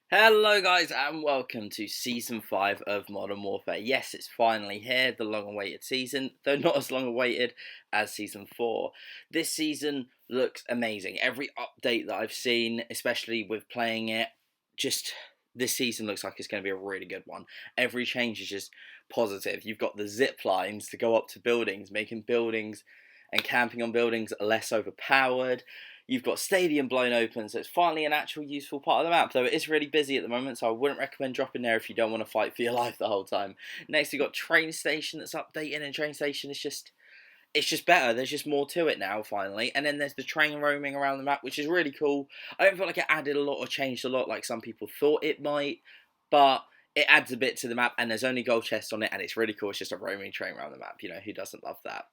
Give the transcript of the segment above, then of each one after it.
Hello guys and welcome to Season 5 of Modern Warfare. Yes, it's finally here, the long awaited season, though not as long awaited as Season 4. This season looks amazing. Every update that I've seen, especially with playing it, just this season looks like it's going to be a really good one. Every change is just positive. You've got the zip lines to go up to buildings, making buildings and camping on buildings less overpowered. You've got stadium blown open, so it's finally an actual useful part of the map, though it is really busy at the moment, so I wouldn't recommend dropping there if you don't want to fight for your life the whole time. Next, you've got train station that's updating, and train station is just better. There's just more to it now, finally. And then there's the train roaming around the map, which is really cool. I don't feel like it added a lot or changed a lot like some people thought it might, but it adds a bit to the map, and there's only gold chests on it, and it's really cool. It's just a roaming train around the map. Who doesn't love that?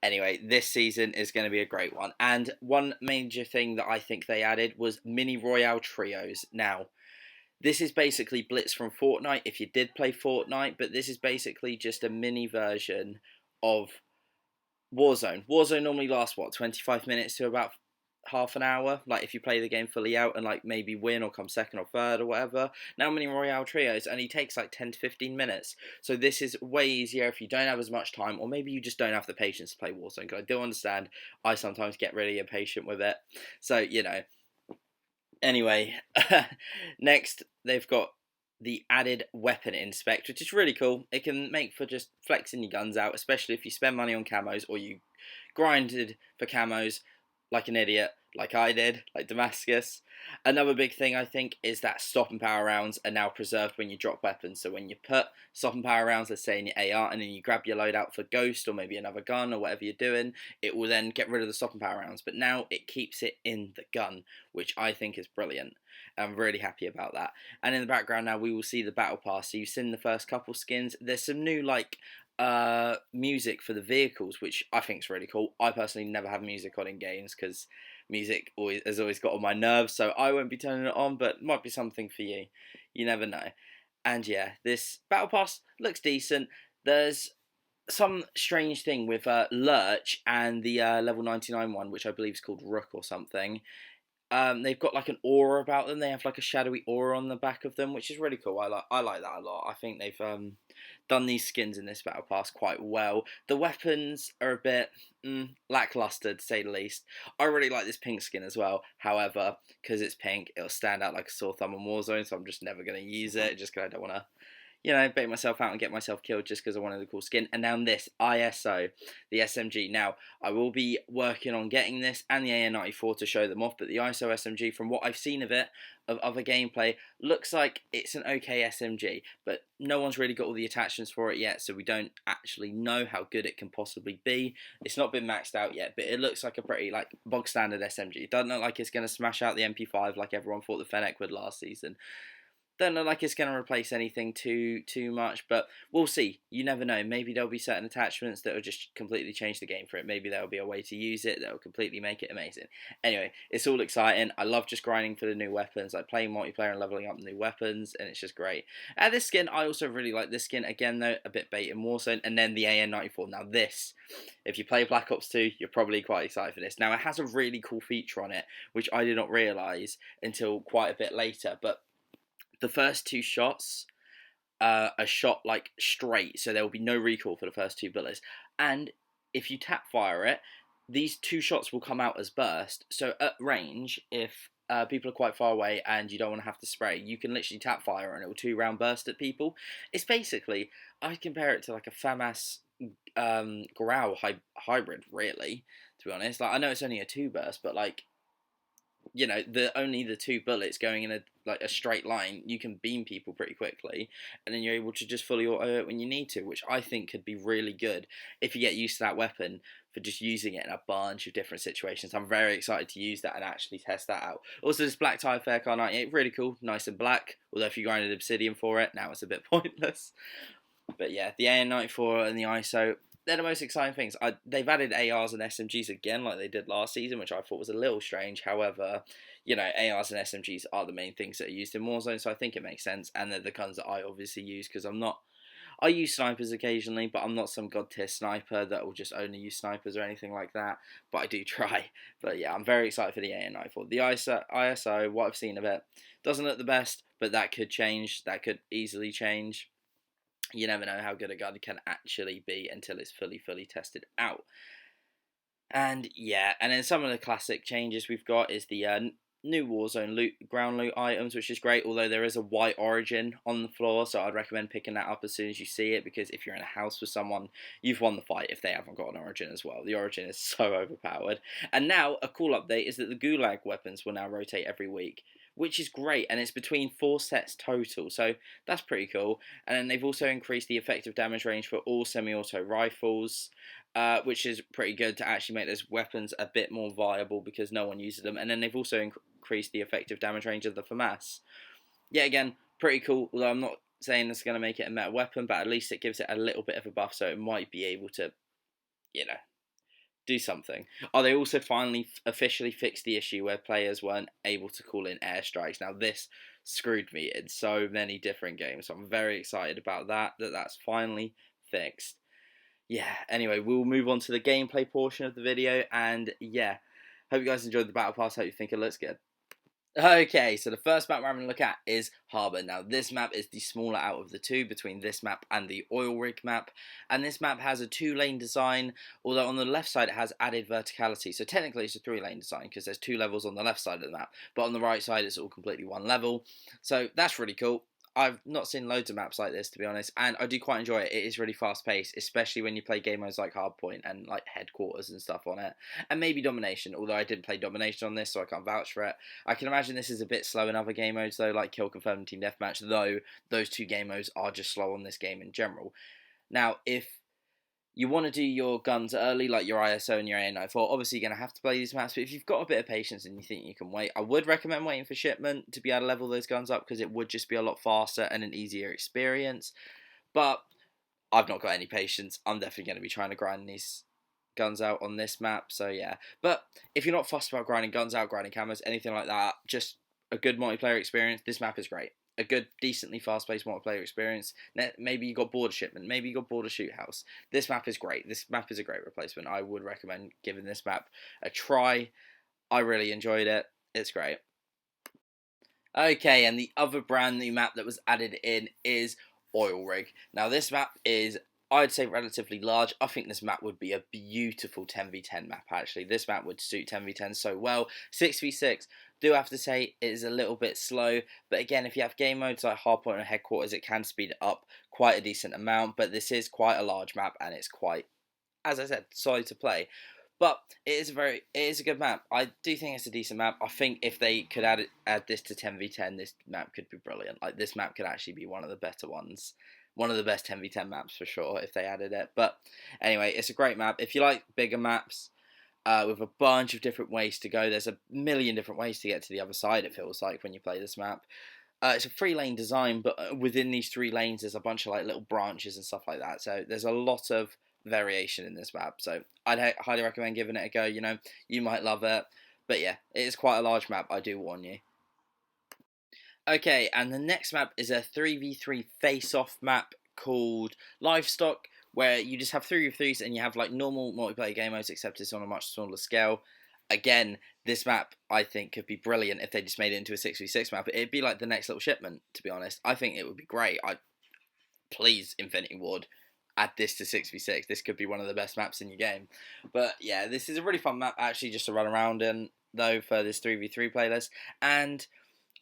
Anyway, this season is going to be a great one. And one major thing that I think they added was mini royale trios. Now, this is basically Blitz from Fortnite if you did play Fortnite, but this is basically just a mini version of Warzone. Warzone normally lasts, 25 minutes to about half an hour, like if you play the game fully out and like maybe win or come second or third or whatever. Now mini royale trios only takes like 10 to 15 minutes, so this is way easier if you don't have as much time, or maybe you just don't have the patience to play Warzone, because I do understand I sometimes get really impatient with it. So anyway. Next they've got the added weapon inspect, which is really cool. It can make for just flexing your guns out, especially if you spend money on camos or you grinded for camos like an idiot, like I did, like Damascus. Another big thing I think is that stop and power rounds are now preserved when you drop weapons. So when you put stop and power rounds, let's say in your AR, and then you grab your loadout for Ghost or maybe another gun or whatever you're doing, it will then get rid of the stop and power rounds. But now it keeps it in the gun, which I think is brilliant. I'm really happy about that. And in the background now we will see the battle pass. So you've seen the first couple skins. There's some new music for the vehicles, which I think is really cool. I personally never have music on in games because music has always got on my nerves, so I won't be turning it on, but it might be something for you. You never know. And yeah, this battle pass looks decent. There's some strange thing with Lurch and the level 99 one, which I believe is called Rook or something. They've got like an aura about them. They have like a shadowy aura on the back of them, which is really cool. I like that a lot. I think they've done these skins in this battle pass quite well. The weapons are a bit lackluster to say the least. I really like this pink skin as well. However, because it's pink, it'll stand out like a sore thumb on Warzone, so I'm just never going to use it just because I don't want to bait myself out and get myself killed just because I wanted a cool skin. And now this ISO, the SMG. Now, I will be working on getting this and the AN94 to show them off, but the ISO SMG, from what I've seen of it, of other gameplay, looks like it's an okay SMG, but no one's really got all the attachments for it yet, so we don't actually know how good it can possibly be. It's not been maxed out yet, but it looks like a pretty bog standard SMG. It doesn't look like it's going to smash out the MP5 like everyone thought the Fennec would last season. Don't look like it's going to replace anything too much, but we'll see. You never know. Maybe there'll be certain attachments that will just completely change the game for it. Maybe there'll be a way to use it that will completely make it amazing. Anyway, it's all exciting. I love just grinding for the new weapons, like playing multiplayer and leveling up new weapons, and it's just great. And this skin, I also really like this skin. Again, though, a bit bait in Warzone. And then the AN94. Now this, if you play Black Ops 2, you're probably quite excited for this. Now, it has a really cool feature on it, which I did not realise until quite a bit later, but the first two shots are shot like straight, so there will be no recoil for the first two bullets. And if you tap fire it, these two shots will come out as burst. So at range, if people are quite far away and you don't want to have to spray, you can literally tap fire and it will 2-round burst at people. It's basically, I compare it to like a FAMAS Growl hybrid, really, to be honest. Like, I know it's only a 2 burst, but like, only the 2 bullets going in a straight line, you can beam people pretty quickly, and then you're able to just fully auto it when you need to, which I think could be really good if you get used to that weapon for just using it in a bunch of different situations. I'm very excited to use that and actually test that out. Also, this black Tie Fair Car 98, really cool, nice and black, although if you grinded Obsidian for it, now it's a bit pointless. But yeah, the AN94 and the ISO, they're the most exciting things. They've added ARs and SMGs again, like they did last season, which I thought was a little strange. However, ARs and SMGs are the main things that are used in Warzone, so I think it makes sense. And they're the guns that I obviously use because I'm not I use snipers occasionally, but I'm not some god tier sniper that will just only use snipers or anything like that. But I do try. But yeah, I'm very excited for the AN94. The ISO, what I've seen of it, doesn't look the best, but that could change. That could easily change. You never know how good a gun can actually be until it's fully tested out. And yeah, and then some of the classic changes we've got is the new Warzone ground loot items, which is great, although there is a white origin on the floor, so I'd recommend picking that up as soon as you see it, because if you're in a house with someone, you've won the fight if they haven't got an origin as well. The origin is so overpowered. And now, a cool update is that the Gulag weapons will now rotate every week, which is great, and it's between 4 sets total, so that's pretty cool. And then they've also increased the effective damage range for all semi-auto rifles, which is pretty good to actually make those weapons a bit more viable because no one uses them. And then they've also increased the effective damage range of the FAMAS. Yeah, again, pretty cool, although I'm not saying it's going to make it a meta weapon, but at least it gives it a little bit of a buff, so it might be able to, you know, do something. Oh, they also finally officially fixed the issue where players weren't able to call in airstrikes. Now, this screwed me in so many different games, so I'm very excited about that's finally fixed. Yeah, anyway, we'll move on to the gameplay portion of the video, and yeah, hope you guys enjoyed the battle pass. Hope you think it looks good. Okay, so the first map we're having a look at is Harbour. Now, this map is the smaller out of the two between this map and the oil rig map, and this map has a 2-lane design, although on the left side it has added verticality, so technically it's a 3-lane design because there's 2 levels on the left side of the map, but on the right side it's all completely 1 level, so that's really cool. I've not seen loads of maps like this, to be honest, and I do quite enjoy it. It is really fast paced, especially when you play game modes like Hardpoint and like Headquarters and stuff on it, and maybe Domination, although I didn't play Domination on this, so I can't vouch for it. I can imagine this is a bit slow in other game modes, though, like Kill Confirm and Team Deathmatch, though those 2 game modes are just slow on this game in general. Now, if you want to do your guns early, like your ISO and your AN94, obviously you're going to have to play these maps, but if you've got a bit of patience and you think you can wait, I would recommend waiting for shipment to be able to level those guns up, because it would just be a lot faster and an easier experience. But I've not got any patience. I'm definitely going to be trying to grind these guns out on this map, so yeah. But if you're not fussed about grinding guns out, grinding camos, anything like that, just a good multiplayer experience, this map is great. A good, decently fast-paced multiplayer experience. Maybe you got Border Shipment, maybe you got Border Shoot House. This map is great. This map is a great replacement. I would recommend giving this map a try. I really enjoyed it. It's great. Okay, and the other brand new map that was added in is Oil Rig. Now, this map is, I'd say, relatively large. I think this map would be a beautiful 10v10 map, actually. This map would suit 10v10 so well. 6v6, do have to say, it is a little bit slow. But again, if you have game modes like Hardpoint and Headquarters, it can speed it up quite a decent amount. But this is quite a large map, and it's quite, as I said, solid to play. But it is a good map. I do think it's a decent map. I think if they could add this to 10v10, this map could be brilliant. Like, this map could actually be one of the better ones. One of the best 10v10 maps for sure if they added it. But anyway, it's a great map. If you like bigger maps with a bunch of different ways to go, there's a million different ways to get to the other side, it feels like, when you play this map. It's a 3-lane design, but within these 3 lanes, there's a bunch of like little branches and stuff like that. So there's a lot of variation in this map. So I'd highly recommend giving it a go. You know, you might love it. But yeah, it is quite a large map, I do warn you. Okay, and the next map is a 3v3 face-off map called Livestock, where you just have 3v3s and you have like normal multiplayer game modes, except it's on a much smaller scale. Again, this map, I think, could be brilliant if they just made it into a 6v6 map. It'd be like the next little shipment, to be honest. I think it would be great. Please, Infinity Ward, add this to 6v6. This could be one of the best maps in your game. But yeah, this is a really fun map, actually, just to run around in, though, for this 3v3 playlist. And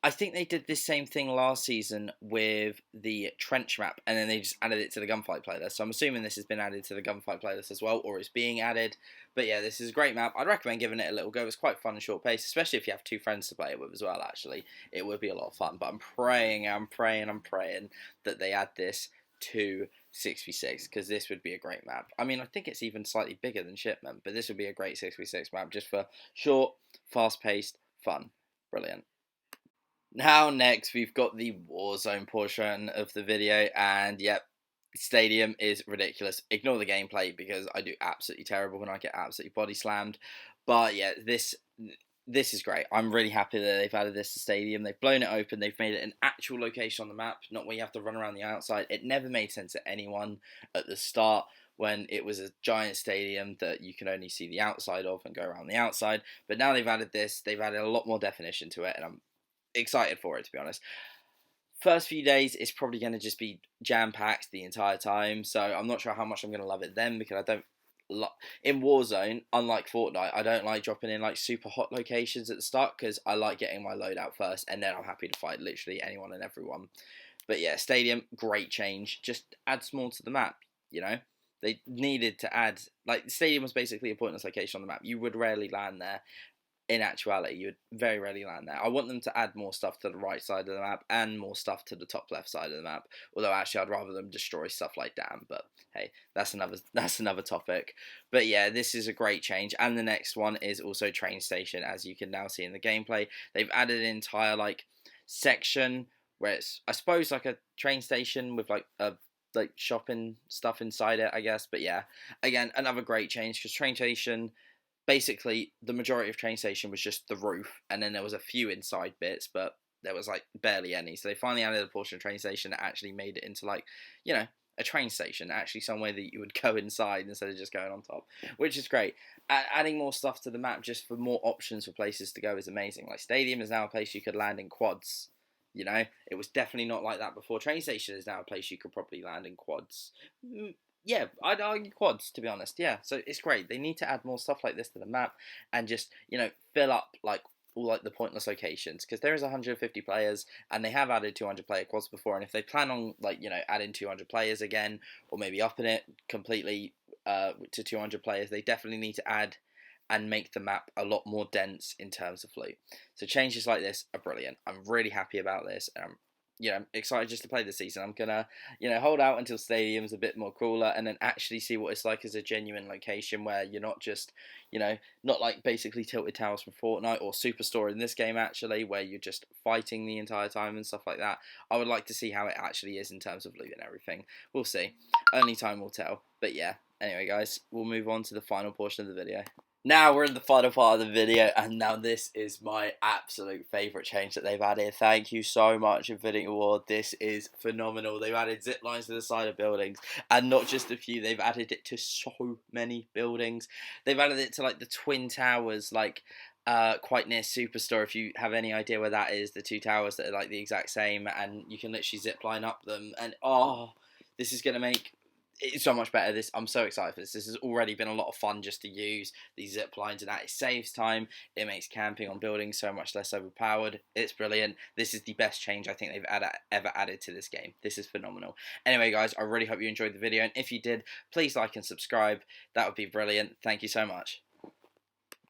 I think they did this same thing last season with the trench map, and then they just added it to the gunfight playlist. So I'm assuming this has been added to the gunfight playlist as well, or it's being added. But yeah, this is a great map. I'd recommend giving it a little go. It's quite fun and short paced, especially if you have 2 friends to play it with as well, actually. It would be a lot of fun. But I'm praying that they add this to 6v6, because this would be a great map. I mean, I think it's even slightly bigger than Shipment, but this would be a great 6v6 map just for short, fast-paced fun. Brilliant. Now next we've got the Warzone portion of the video, and yep, Stadium is ridiculous. Ignore the gameplay because I do absolutely terrible when I get absolutely body slammed. But yeah, this this is great. I'm really happy that they've added this to Stadium. They've blown it open. They've made it an actual location on the map, not where you have to run around the outside. It never made sense to anyone at the start when it was a giant stadium that you can only see the outside of and go around the outside. But now they've added this. They've added a lot more definition to it, and I'm excited for it, to be honest. First few days, it's probably going to just be jam packed the entire time. So I'm not sure how much I'm going to love it then, because I don't. In Warzone, unlike Fortnite, I don't like dropping in like super hot locations at the start, because I like getting my load out first, and then I'm happy to fight literally anyone and everyone. But yeah, Stadium, great change. Just adds more to the map. You know, they needed to add, like, Stadium was basically a pointless location on the map. You would rarely land there. In actuality, you would very rarely land there. I want them to add more stuff to the right side of the map and more stuff to the top left side of the map. Although actually, I'd rather them destroy stuff like Dam. But hey, that's another topic. But yeah, this is a great change. And the next one is also train station, as you can now see in the gameplay. They've added an entire like section where it's, I suppose, like a train station with like a like shopping stuff inside it, I guess. But yeah, again, another great change, because train station, basically the majority of train station was just the roof, and then there was a few inside bits, but there was like barely any. So they finally added a portion of train station that actually made it into, like, you know, a train station, actually somewhere that you would go inside instead of just going on top, which is great. Adding more stuff to the map just for more options for places to go is amazing. Like, Stadium is now a place you could land in quads. You know, it was definitely not like that before. Train station is now a place you could probably land in quads. Yeah, I'd argue quads, to be honest. Yeah, so it's great. They need to add more stuff like this to the map, and just, you know, fill up like all like the pointless locations, because there is 150 players, and they have added 200 player quads before. And if they plan on, like, you know, adding 200 players again, or maybe upping it completely to 200 players, they definitely need to add and make the map a lot more dense in terms of loot. So changes like this are brilliant. I'm really happy about this, and I'm, you know, excited just to play this season. I'm gonna, you know, hold out until Stadium's a bit more cooler, and then actually see what it's like as a genuine location where you're not just, you know, not like basically Tilted Towers from Fortnite or Superstore in this game, actually, where you're just fighting the entire time and stuff like that. I would like to see how it actually is in terms of loot and everything. We'll see. Only time will tell. But yeah, anyway, guys, we'll move on to the final portion of the video. Now we're in the final part of the video, and now this is my absolute favourite change that they've added. Thank you so much, Infinity Ward. This is phenomenal. They've added zip lines to the side of buildings, and not just a few. They've added it to so many buildings. They've added it to like the Twin Towers, like quite near Superstore. If you have any idea where that is, the two towers that are like the exact same, and you can literally zip line up them. And oh, this is gonna make it's so much better. I'm so excited for this. This has already been a lot of fun just to use these zip lines, and that it saves time. It makes camping on buildings so much less overpowered. It's brilliant. This is the best change I think they've ever added to this game. This is phenomenal. Anyway, guys, I really hope you enjoyed the video, and if you did, please like and subscribe. That would be brilliant. Thank you so much.